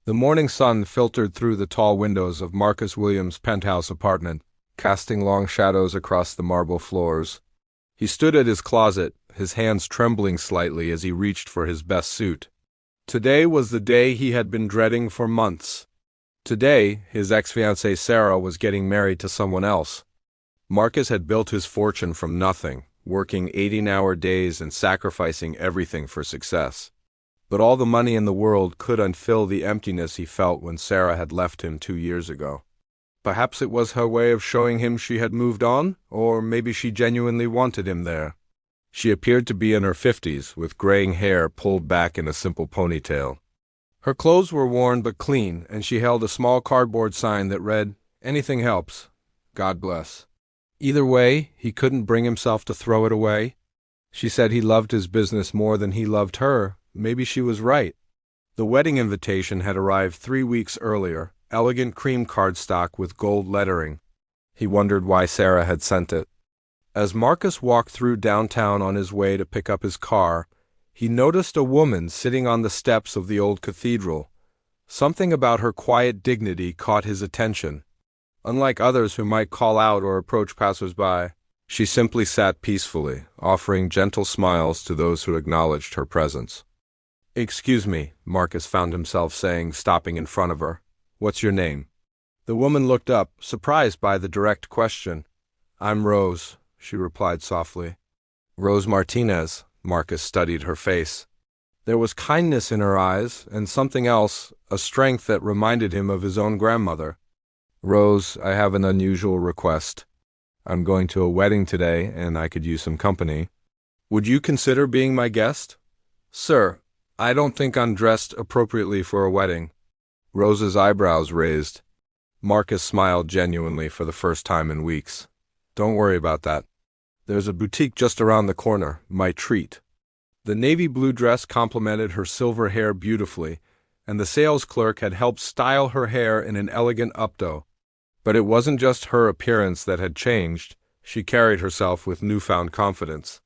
The morning sun filtered through the tall windows of Marcus Williams' penthouse apartment, casting long shadows across the marble floors. He stood at his closet, his hands trembling slightly as he reached for his best suit. Today was the day he had been dreading for months. Today, his ex-fiancée Sarah was getting married to someone else. Marcus had built his fortune from nothing, working 18-hour days and sacrificing everything for success. But all the money in the world couldn't fill the emptiness he felt when Sarah had left him 2 years ago. Perhaps it was her way of showing him she had moved on, or maybe she genuinely wanted him there. She appeared to be in her 50s, with graying hair pulled back in a simple ponytail. Her clothes were worn but clean, and she held a small cardboard sign that read, "Anything helps. God bless." Either way, he couldn't bring himself to throw it away. She said he loved his business more than he loved her. Maybe she was right. The wedding invitation had arrived 3 weeks earlier, elegant cream cardstock with gold lettering. He wondered why Sarah had sent it. As Marcus walked through downtown on his way to pick up his car, he noticed a woman sitting on the steps of the old cathedral. Something about her quiet dignity caught his attention. Unlike others who might call out or approach passers-by, she simply sat peacefully, offering gentle smiles to those who acknowledged her presence. "Excuse me," Marcus found himself saying, stopping in front of her. "What's your name?" The woman looked up, surprised by the direct question. "I'm Rose," she replied softly. "Rose Martinez." Marcus studied her face. There was kindness in her eyes, and something else, a strength that reminded him of his own grandmother. "Rose, I have an unusual request. I'm going to a wedding today, and I could use some company. Would you consider being my guest?" "Sir, I don't think I'm dressed appropriately for a wedding." Rose's eyebrows raised. Marcus smiled genuinely for the first time in weeks. "Don't worry about that. There's a boutique just around the corner, my treat." The navy blue dress complemented her silver hair beautifully, and the sales clerk had helped style her hair in an elegant updo. But it wasn't just her appearance that had changed. She carried herself with newfound confidence.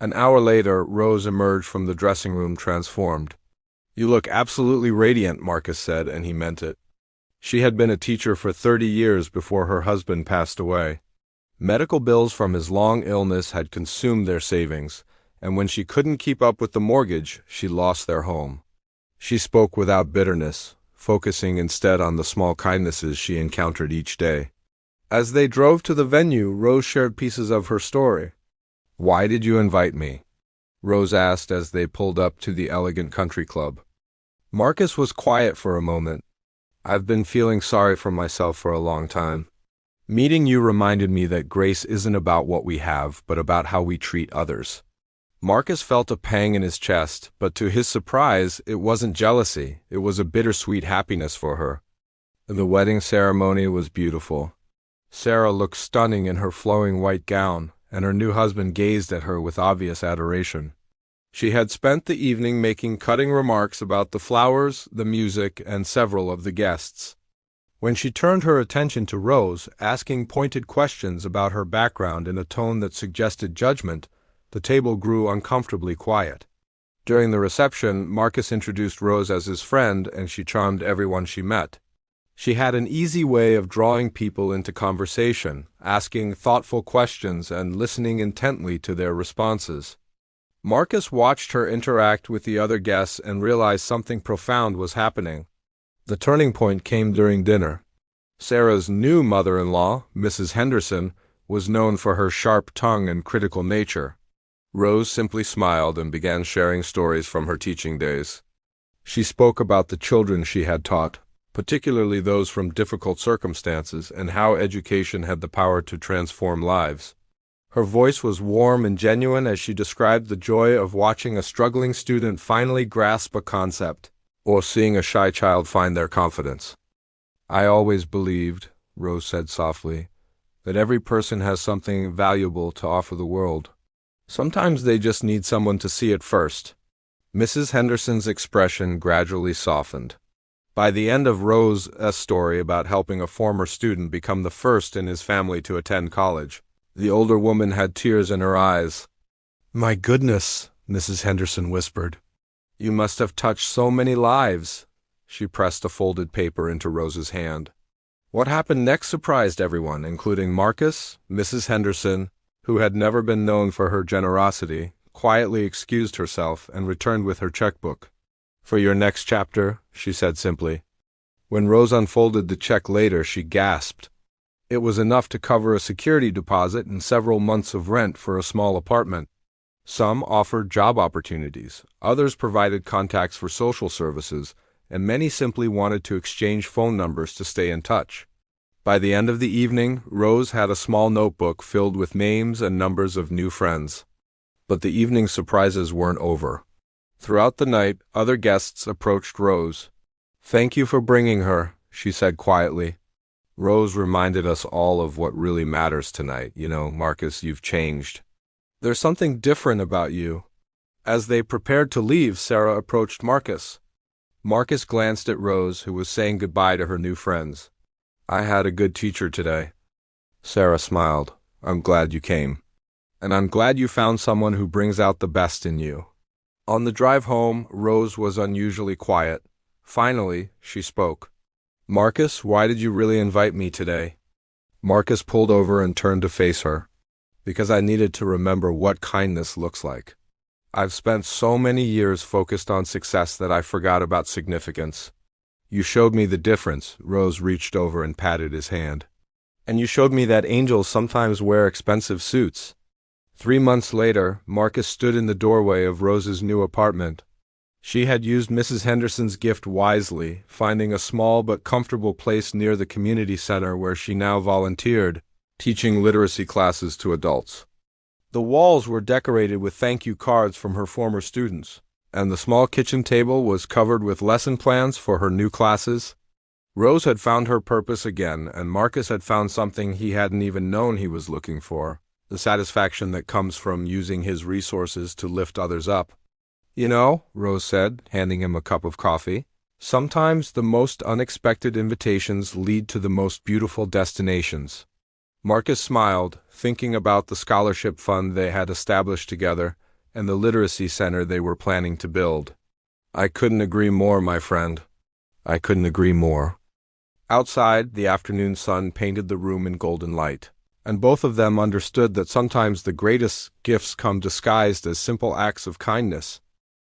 An hour later, Rose emerged from the dressing room transformed. "You look absolutely radiant," Marcus said, and he meant it. She had been a teacher for 30 years before her husband passed away. Medical bills from his long illness had consumed their savings, and when she couldn't keep up with the mortgage, she lost their home. She spoke without bitterness, focusing instead on the small kindnesses she encountered each day. As they drove to the venue, Rose shared pieces of her story. "Why did you invite me?" Rose asked as they pulled up to the elegant country club. Marcus was quiet for a moment. "I've been feeling sorry for myself for a long time. Meeting you reminded me that grace isn't about what we have, but about how we treat others." Marcus felt a pang in his chest, but to his surprise, it wasn't jealousy. It was a bittersweet happiness for her. The wedding ceremony was beautiful. Sarah looked stunning in her flowing white gown, and her new husband gazed at her with obvious adoration. She had spent the evening making cutting remarks about the flowers, the music, and several of the guests. When she turned her attention to Rose, asking pointed questions about her background in a tone that suggested judgment, the table grew uncomfortably quiet. During the reception, Marcus introduced Rose as his friend, and she charmed everyone she met. She had an easy way of drawing people into conversation, asking thoughtful questions and listening intently to their responses. Marcus watched her interact with the other guests and realized something profound was happening. The turning point came during dinner. Sarah's new mother-in-law, Mrs. Henderson, was known for her sharp tongue and critical nature. Rose simply smiled and began sharing stories from her teaching days. She spoke about the children she had taught, particularly those from difficult circumstances, and how education had the power to transform lives. Her voice was warm and genuine as she described the joy of watching a struggling student finally grasp a concept, or seeing a shy child find their confidence. "I always believed," Rose said softly, "that every person has something valuable to offer the world. Sometimes they just need someone to see it first." Mrs. Henderson's expression gradually softened. By the end of Rose's story about helping a former student become the first in his family to attend college, the older woman had tears in her eyes. "My goodness," Mrs. Henderson whispered. "You must have touched so many lives." She pressed a folded paper into Rose's hand. What happened next surprised everyone, including Marcus. Mrs. Henderson, who had never been known for her generosity, quietly excused herself and returned with her checkbook. "For your next chapter," she said simply. When Rose unfolded the check later, she gasped. It was enough to cover a security deposit and several months of rent for a small apartment. Some offered job opportunities, others provided contacts for social services, and many simply wanted to exchange phone numbers to stay in touch. By the end of the evening, Rose had a small notebook filled with names and numbers of new friends. But the evening surprises weren't over. Throughout the night, other guests approached Rose. "Thank you for bringing her," she said quietly. "Rose reminded us all of what really matters tonight. You know, Marcus, you've changed. There's something different about you." As they prepared to leave, Sarah approached Marcus. Marcus glanced at Rose, who was saying goodbye to her new friends. "I had a good teacher today." Sarah smiled. "I'm glad you came. And I'm glad you found someone who brings out the best in you." On the drive home, Rose was unusually quiet. Finally, she spoke. "Marcus, why did you really invite me today?" Marcus pulled over and turned to face her. "Because I needed to remember what kindness looks like. I've spent so many years focused on success that I forgot about significance. You showed me the difference." Rose reached over and patted his hand. "And you showed me that angels sometimes wear expensive suits." 3 months later, Marcus stood in the doorway of Rose's new apartment. She had used Mrs. Henderson's gift wisely, finding a small but comfortable place near the community center where she now volunteered, teaching literacy classes to adults. The walls were decorated with thank you cards from her former students, and the small kitchen table was covered with lesson plans for her new classes. Rose had found her purpose again, and Marcus had found something he hadn't even known he was looking for, the satisfaction that comes from using his resources to lift others up. "You know," Rose said, handing him a cup of coffee, "sometimes the most unexpected invitations lead to the most beautiful destinations." Marcus smiled, thinking about the scholarship fund they had established together and the literacy center they were planning to build. "I couldn't agree more, my friend. I couldn't agree more." Outside, the afternoon sun painted the room in golden light, and both of them understood that sometimes the greatest gifts come disguised as simple acts of kindness.